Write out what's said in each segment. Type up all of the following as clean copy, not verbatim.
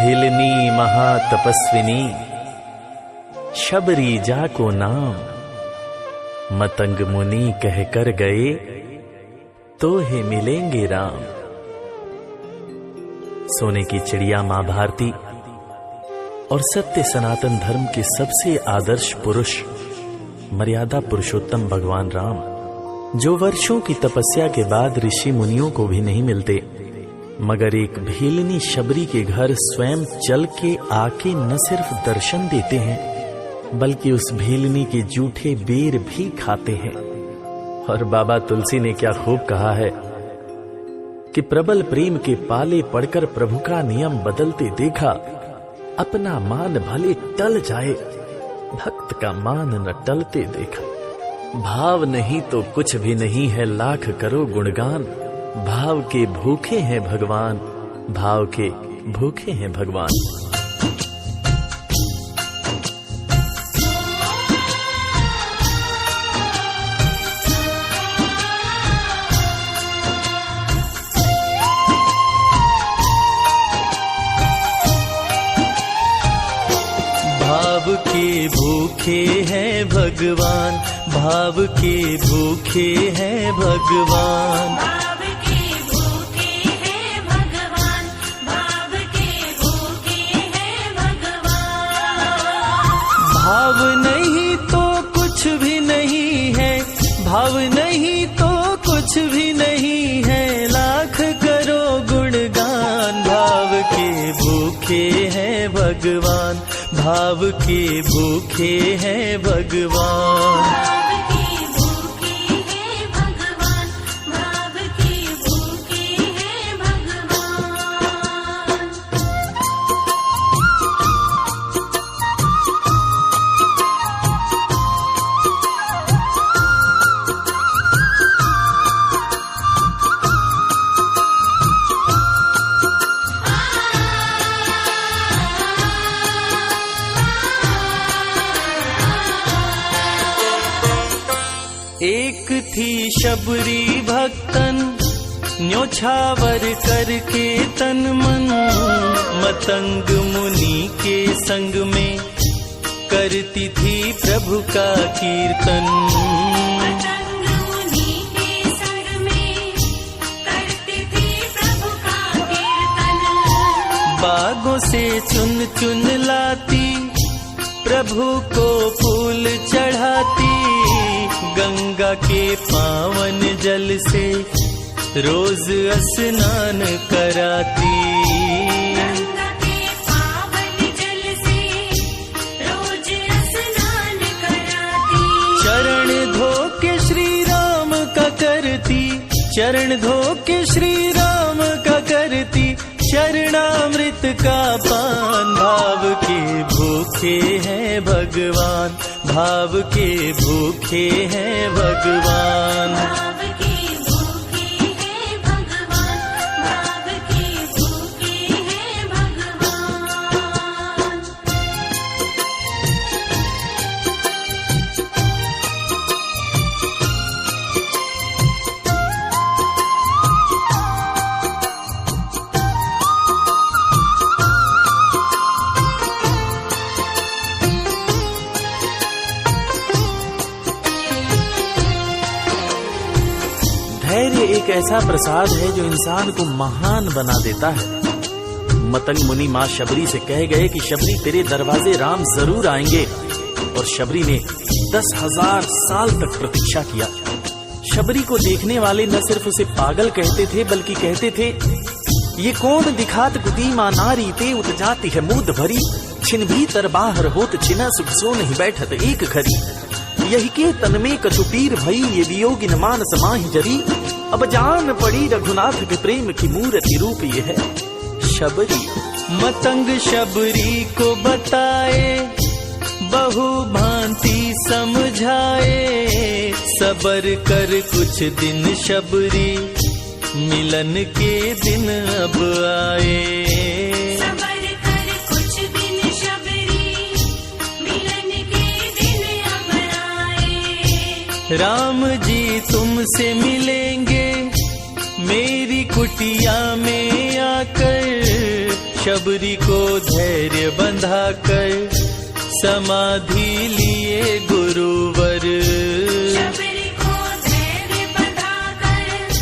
भिलनी महातपस्विनी, शबरी जा को नाम। मतंग मुनि कह कर गए, तो हे मिलेंगे राम। सोने की चिड़िया मां भारती और सत्य सनातन धर्म के सबसे आदर्श पुरुष मर्यादा पुरुषोत्तम भगवान राम, जो वर्षों की तपस्या के बाद ऋषि मुनियों को भी नहीं मिलते, मगर एक भीलनी शबरी के घर स्वयं चल के आके न सिर्फ दर्शन देते हैं, बल्कि उस भीलनी के जूठे बेर भी खाते हैं। और बाबा तुलसी ने क्या खूब कहा है कि प्रबल प्रेम के पाले पड़कर प्रभु का नियम बदलते देखा, अपना मान भले टल जाए, भक्त का मान न टलते देखा। भाव नहीं तो कुछ भी नहीं है, लाख करो गुणगान। भाव के भूखे हैं भगवान, भाव के भूखे हैं भगवान। भाव के भूखे हैं भगवान, भाव के भूखे हैं भगवान। भाव के भूखे हैं भगवान, भाव के भूखे हैं भगवान। भाव नहीं तो कुछ भी नहीं है, भाव नहीं तो कुछ भी नहीं है, लाख करो गुणगान। भाव के भूखे हैं भगवान, भाव के भूखे हैं भगवान। भाव के भूखे हैं भगवान, भाव के भूखे हैं भगवान। एक थी शबरी भक्तन, न्योछावर करके तन मन, मतंग मुनि के संग में करती थी प्रभु का कीर्तन। मतंग मुनि के संग में करती थी प्रभु का कीर्तन। बागों से चुन चुन लाती, प्रभु को फूल चढ़ाती, गंगा के पावन जल से रोज स्नान कराती। गंगा के पावन जल से रोज स्नान कराती। चरण धो के श्री राम का करती, चरण धो के श्री राम का करती, चरणामृत का पान। भाव के भूखे हैं भगवान, भाव के भूखे हैं भगवान। भाव के भूखे हैं भगवान, भाव के भूखे हैं भगवान। धैर्य एक ऐसा प्रसाद है जो इंसान को महान बना देता है। मतंग मुनि मां शबरी से कह गए कि शबरी तेरे दरवाजे राम जरूर आएंगे, और शबरी ने 10,000 साल तक प्रतीक्षा किया। शबरी को देखने वाले न सिर्फ उसे पागल कहते थे, बल्कि कहते थे, ये कौन दिखात गुदी मां नारी ते उत जाती है मूद भरी, छिन भीतर बाहर होत छिना सुख सो नहीं बैठत एक घड़ी। यही के तन में कछुपीर भई, ये वियोगिन मानस माहि जरी, अब जान पड़ी रघुनाथ के प्रेम की मूर्ति रूप ये है शबरी। मतंग शबरी को बताए, बहु भांति समझाए, सबर कर कुछ दिन शबरी, मिलन के दिन अब आए। सबर कर कुछ दिन शबरी, मिलन के दिन अब आए। राम जी तुमसे मिलेंगे मेरी कुटिया में आकर, शबरी को धैर्य बंधा कर समाधि लिए गुरुवर। शबरी को धैर्य बंधाकर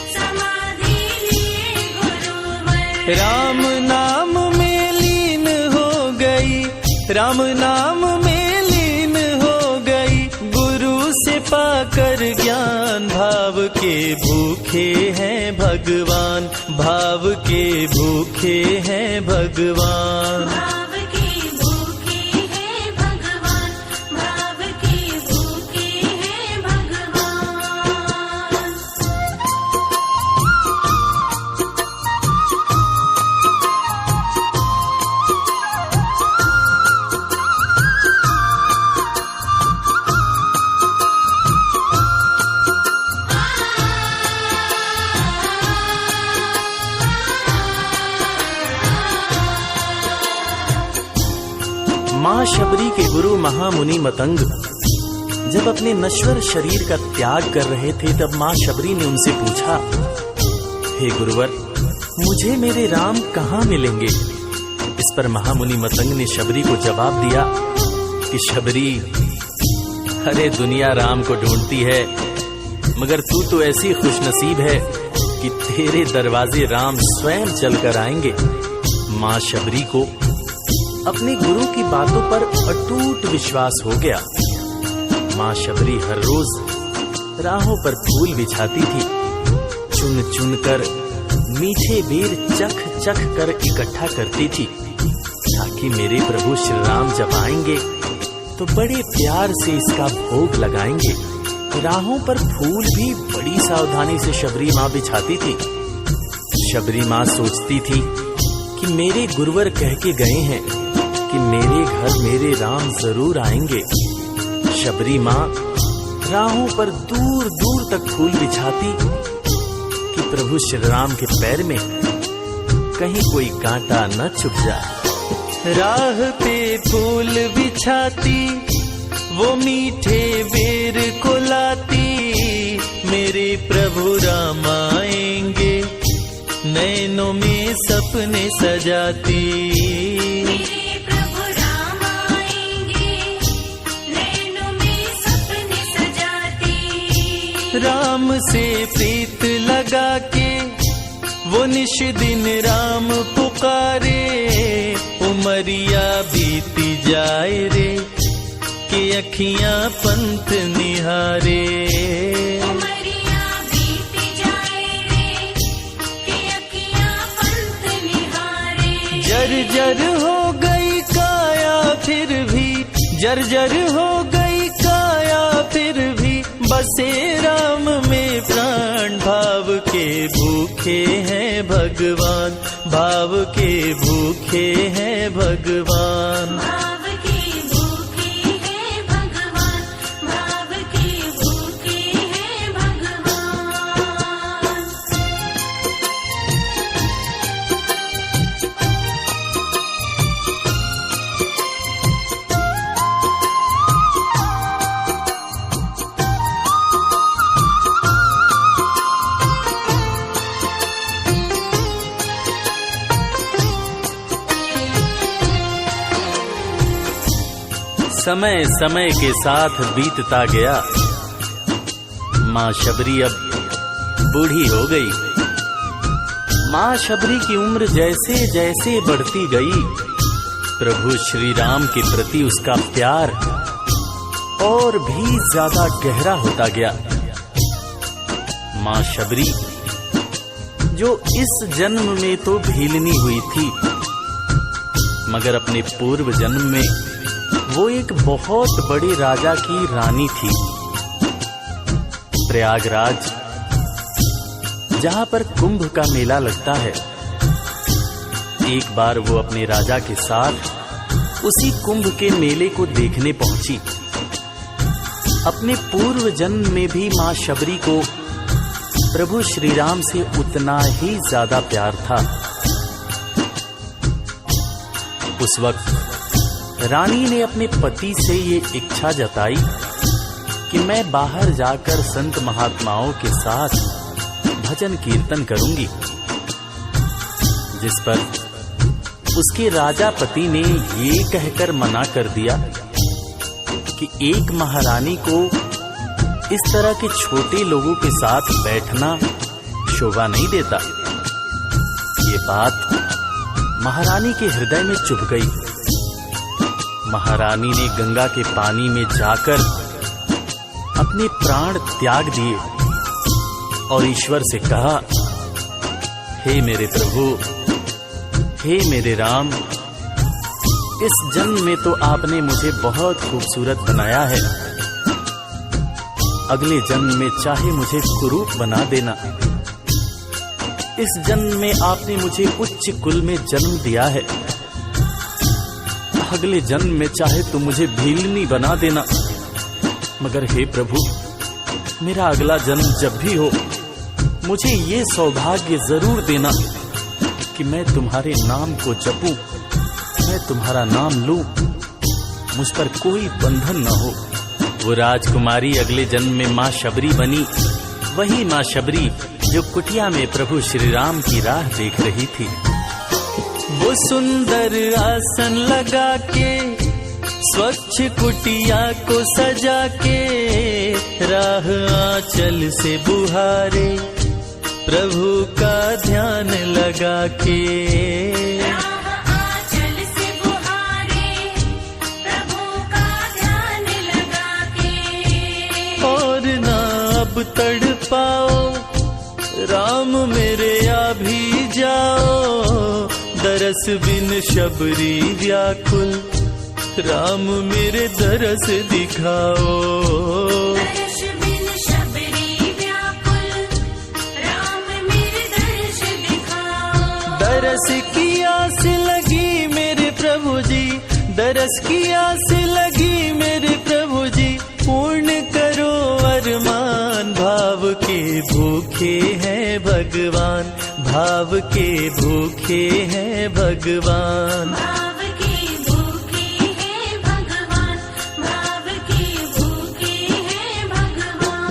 समाधि लिए गुरुवर। राम नाम में लीन हो गई, राम नाम में लीन हो गई, गुरु से पाकर ज्ञान। भाव के भूखे हैं भगवान, भाव के भूखे हैं भगवान। भाव के भूखे हैं भगवान, भाव के भूखे हैं भगवान। मां शबरी के गुरु महामुनि मतंग जब अपने नश्वर शरीर का त्याग कर रहे थे, तब मां शबरी ने उनसे पूछा, हे गुरुवर, मुझे मेरे राम कहाँ मिलेंगे? इस पर महामुनि मतंग ने शबरी को जवाब दिया कि शबरी, अरे दुनिया राम को ढूंढती है, मगर तू तो ऐसी खुशनसीब है कि तेरे दरवाजे राम स्वयं चलकर आएंगे। मां शबरी को अपने गुरु की बातों पर अटूट विश्वास हो गया। मां शबरी हर रोज राहों पर फूल बिछाती थी, चुन चुन कर मीठे बेर चख चख कर इकट्ठा करती थी, ताकि मेरे प्रभु श्री राम जब आएंगे तो बड़े प्यार से इसका भोग लगाएंगे। राहों पर फूल भी बड़ी सावधानी से शबरी मां बिछाती थी। शबरी मां सोचती थी कि मेरे गुरुवर कह के गए हैं कि मेरे घर मेरे राम जरूर आएंगे। शबरी मां राहों पर दूर दूर तक फूल बिछाती कि प्रभु श्री राम के पैर में कहीं कोई कांटा न चुभ जाए। राह पे फूल बिछाती, वो मीठे बेर को लाती, मेरे प्रभु राम आएंगे, नैनों में सपने सजाती। मेरे प्रभु राम आएंगे, नैनों में सपने सजाती। राम से प्रीत लगा के वो निश दिन राम पुकारे, उमरिया बीती जाए रे कि अखियां पंथ निहारे। उमरिया बीती जाए रे कि अखियां पंथ निहारे। जर्जर हो गई काया फिर भी, जर्जर हो गई काया फिर भी, बसे राम में प्राण। भाव के भूखे हैं भगवान, भाव के भूखे हैं भगवान। भाव के भूखे हैं भगवान, भाव के भूखे हैं भगवान। समय समय के साथ बीतता गया। मां शबरी अब बूढ़ी हो गई। मां शबरी की उम्र जैसे जैसे बढ़ती गई, प्रभु श्री राम के प्रति उसका प्यार और भी ज्यादा गहरा होता गया। मां शबरी जो इस जन्म में तो भीलनी हुई थी, मगर अपने पूर्व जन्म में वो एक बहुत बड़े राजा की रानी थी। प्रयागराज, जहां पर कुंभ का मेला लगता है, एक बार वो अपने राजा के साथ उसी कुंभ के मेले को देखने पहुंची। अपने पूर्व जन्म में भी मां शबरी को प्रभु श्री राम से उतना ही ज्यादा प्यार था। उस वक्त रानी ने अपने पति से ये इच्छा जताई कि मैं बाहर जाकर संत महात्माओं के साथ भजन कीर्तन करूंगी, जिस पर उसके राजापति ने ये कहकर मना कर दिया कि एक महारानी को इस तरह के छोटे लोगों के साथ बैठना शोभा नहीं देता। ये बात महारानी के हृदय में चुभ गई। महारानी ने गंगा के पानी में जाकर अपने प्राण त्याग दिए और ईश्वर से कहा, हे मेरे प्रभु, हे मेरे राम, इस जन्म में तो आपने मुझे बहुत खूबसूरत बनाया है, अगले जन्म में चाहे मुझे कुरूप बना देना। इस जन्म में आपने मुझे उच्च कुल में जन्म दिया है, अगले जन्म में चाहे तो मुझे भीलनी बना देना। मगर हे प्रभु, मेरा अगला जन्म जब भी हो, मुझे ये सौभाग्य जरूर देना कि मैं तुम्हारे नाम को जपूं, मैं तुम्हारा नाम लूं, मुझ पर कोई बंधन न हो। वो राजकुमारी अगले जन्म में माँ शबरी बनी, वही माँ शबरी जो कुटिया में प्रभु श्री राम की राह देख रही थी। वो सुंदर आसन लगा के, स्वच्छ कुटिया को सजा के, राह आंचल से बुहारे, प्रभु का ध्यान लगा के। राह आंचल से बुहारे, प्रभु का ध्यान लगा के। और ना अब तड़पाओ, राम मेरे आ भी जाओ, दरस बिन शबरी व्याकुल, राम मेरे दरस दिखाओ। दरस बिन शबरी व्याकुल, राम मेरे दर्श दिखाओ। दरस की आस लगी मेरे प्रभु जी, दरस की आस लगी मेरे प्रभु जी, पूर्ण करो अरमान। भाव के भूखे हैं भगवान, भाव के भूखे हैं भगवान। भाव के भूखे हैं भगवान, भाव के भूखे हैं भगवान।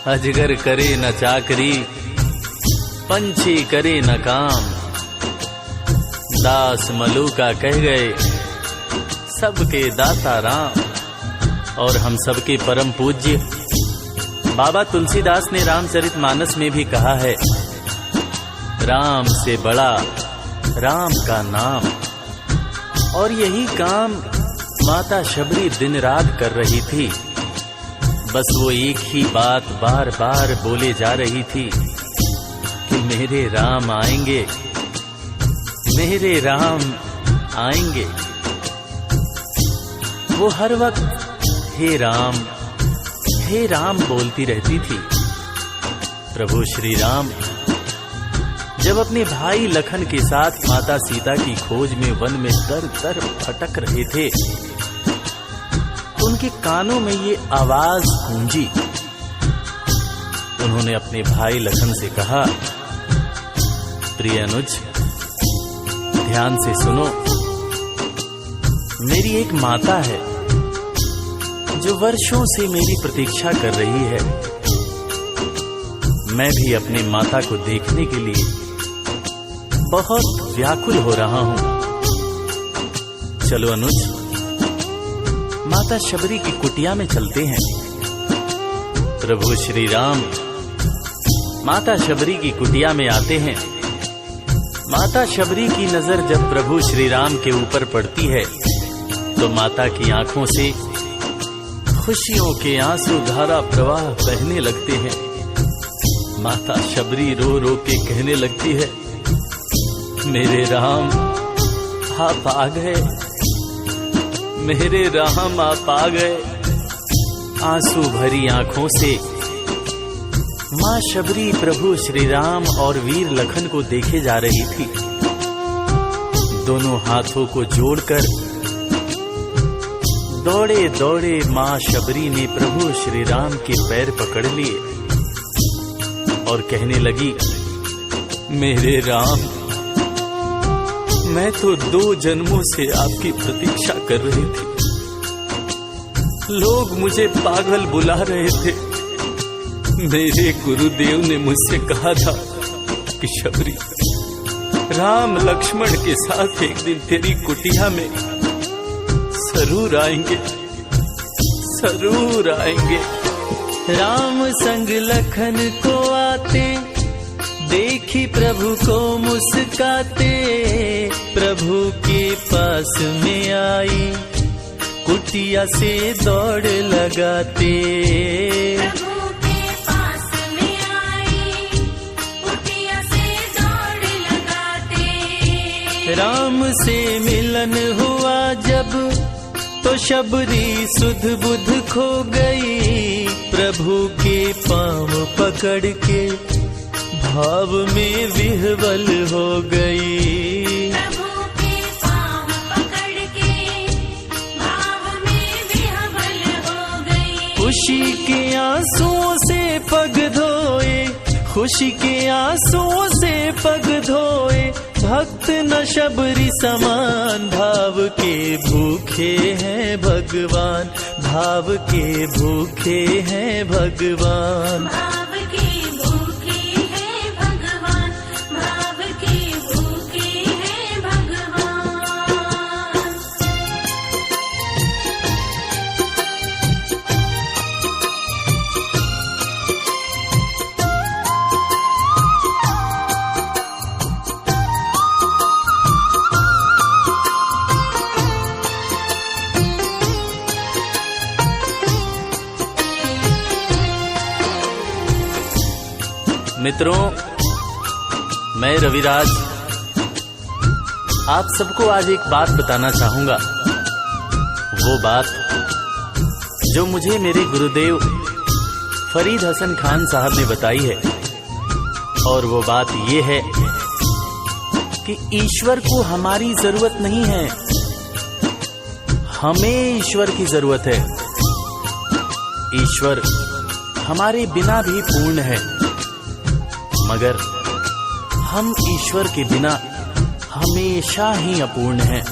अजगर करे न चाकरी, पंछी करे न काम, दास मलूका कह गए सबके दाता राम। और हम सबके परम पूज्य बाबा तुलसीदास ने रामचरितमानस में भी कहा है, राम से बड़ा राम का नाम। और यही काम माता शबरी दिन रात कर रही थी। बस वो एक ही बात बार बार बोले जा रही थी कि मेरे राम आएंगे, मेरे राम आएंगे। वो हर वक्त हे राम बोलती रहती थी। प्रभु श्री राम जब अपने भाई लखन के साथ माता सीता की खोज में वन में दर दर भटक रहे थे, उनके कानों में ये आवाज गूंजी। उन्होंने अपने भाई लखन से कहा, प्रिय अनुज, ध्यान से सुनो। मेरी एक माता है जो वर्षों से मेरी प्रतीक्षा कर रही है। मैं भी अपने माता को देखने के लिए बहुत व्याकुल हो रहा हूं। चलो अनुज, माता शबरी की कुटिया में चलते हैं। प्रभु श्री राम माता शबरी की कुटिया में आते हैं। माता शबरी की नजर जब प्रभु श्री राम के ऊपर पड़ती है तो माता की आंखों से खुशियों के आंसू धारा प्रवाह बहने लगते हैं। माता शबरी रो रो के कहने लगती है, मेरे राम आप आ गए, मेरे राम आप आ गए। आंसू भरी आंखों से मां शबरी प्रभु श्री राम और वीर लखन को देखे जा रही थी। दोनों हाथों को जोड़कर दौड़े दौड़े माँ शबरी ने प्रभु श्री राम के पैर पकड़ लिए और कहने लगी, मेरे राम, मैं तो 2 जन्मों से आपकी प्रतीक्षा कर रही थी। लोग मुझे पागल बुला रहे थे। मेरे गुरुदेव ने मुझसे कहा था कि शबरी, राम लक्ष्मण के साथ एक दिन तेरी कुटिया में जरूर आएंगे, जरूर आएंगे। राम संग लखन को आते, देखी प्रभु को मुस्काते, प्रभु के पास में आई, कुटिया से दौड़ लगाते। प्रभु के पास में आई, कुटिया से दौड़ लगाते। राम से मिलन हुआ जब, तो शबरी सुध बुध खो गई, प्रभु के पाँव पकड़ के भाव में विह्वल हो गई। प्रभु के पाँव पकड़ के भाव में विह्वल हो गई। खुशी के आंसुओं से पग धोए, खुशी के आंसुओं से पग धोए, भक्त न शबरी समान, भाव के भूखे हैं भगवान, भाव के भूखे हैं भगवान। भाव के भूखे हैं भगवान, भाव के भूखे हैं भगवान। मित्रों, मैं रविराज आप सबको आज एक बात बताना चाहूंगा। वो बात जो मुझे मेरे गुरुदेव फरीद हसन खान साहब ने बताई है, और वो बात ये है कि ईश्वर को हमारी जरूरत नहीं है, हमें ईश्वर की जरूरत है। ईश्वर हमारे बिना भी पूर्ण है, मगर हम ईश्वर के बिना हमेशा ही अपूर्ण हैं।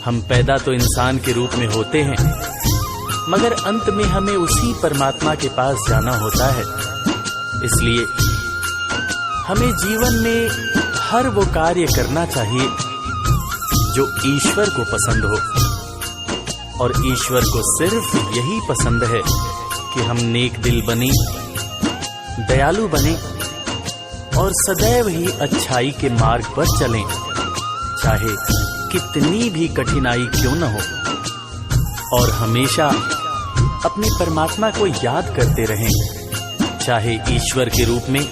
हम पैदा तो इंसान के रूप में होते हैं, मगर अंत में हमें उसी परमात्मा के पास जाना होता है। इसलिए हमें जीवन में हर वो कार्य करना चाहिए जो ईश्वर को पसंद हो, और ईश्वर को सिर्फ यही पसंद है कि हम नेक दिल बने, दयालु बने और सदैव ही अच्छाई के मार्ग पर चलें, चाहे कितनी भी कठिनाई क्यों न हो, और हमेशा अपने परमात्मा को याद करते रहें, चाहे ईश्वर के रूप में,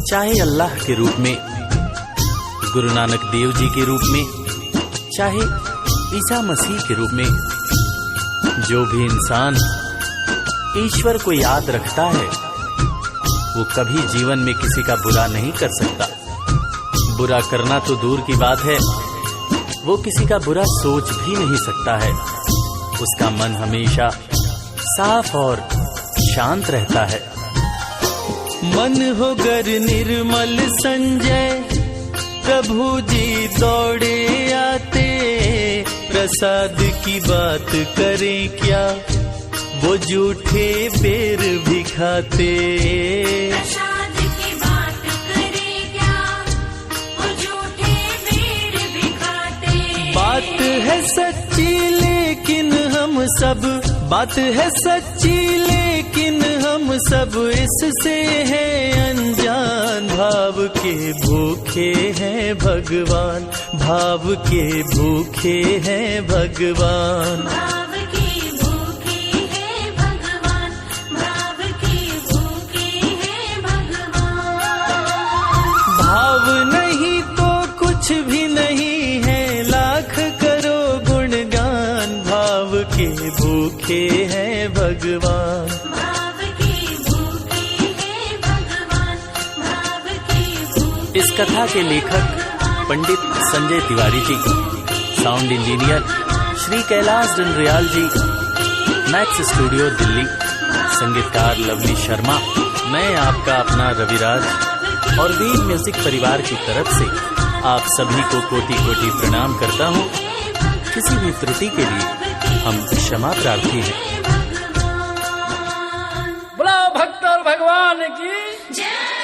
चाहे अल्लाह के रूप में, गुरु नानक देव जी के रूप में, चाहे ईसा मसीह के रूप में। जो भी इंसान ईश्वर को याद रखता है वो कभी जीवन में किसी का बुरा नहीं कर सकता। बुरा करना तो दूर की बात है, वो किसी का बुरा सोच भी नहीं सकता है। उसका मन हमेशा साफ और शांत रहता है। मन हो गर निर्मल संजय, प्रभु जी दौड़े आते, प्रसाद की बात करें क्या, वो झूठे बेर भी खाते। प्रसाद की बात करें क्या, वो झूठे बेर भी खाते। बात है सच्ची लेकिन हम सब, बात है सच्ची लेकिन हम सब इससे हैं अनजान। भाव के भूखे हैं भगवान, भाव के भूखे हैं भगवान। भाव के भूखे हैं भगवान, भाव के भूखे हैं भगवान। भाव नहीं तो कुछ भी नहीं है, लाख करो गुणगान। भाव के भूखे हैं भगवान। भाव के भूखे हैं भगवान, भाव के भूखे। इस कथा के लेखक पंडित संजय तिवारी जी, साउंड इंजीनियर श्री कैलाश डंडरियाल जी, मैक्स स्टूडियो दिल्ली, संगीतकार लवली शर्मा, मैं आपका अपना रविराज और वीर म्यूजिक परिवार की तरफ से आप सभी को कोटि कोटि प्रणाम करता हूँ। किसी भी त्रुटि के लिए हम क्षमा प्रार्थी हैं। बोला भक्त और भगवान की जय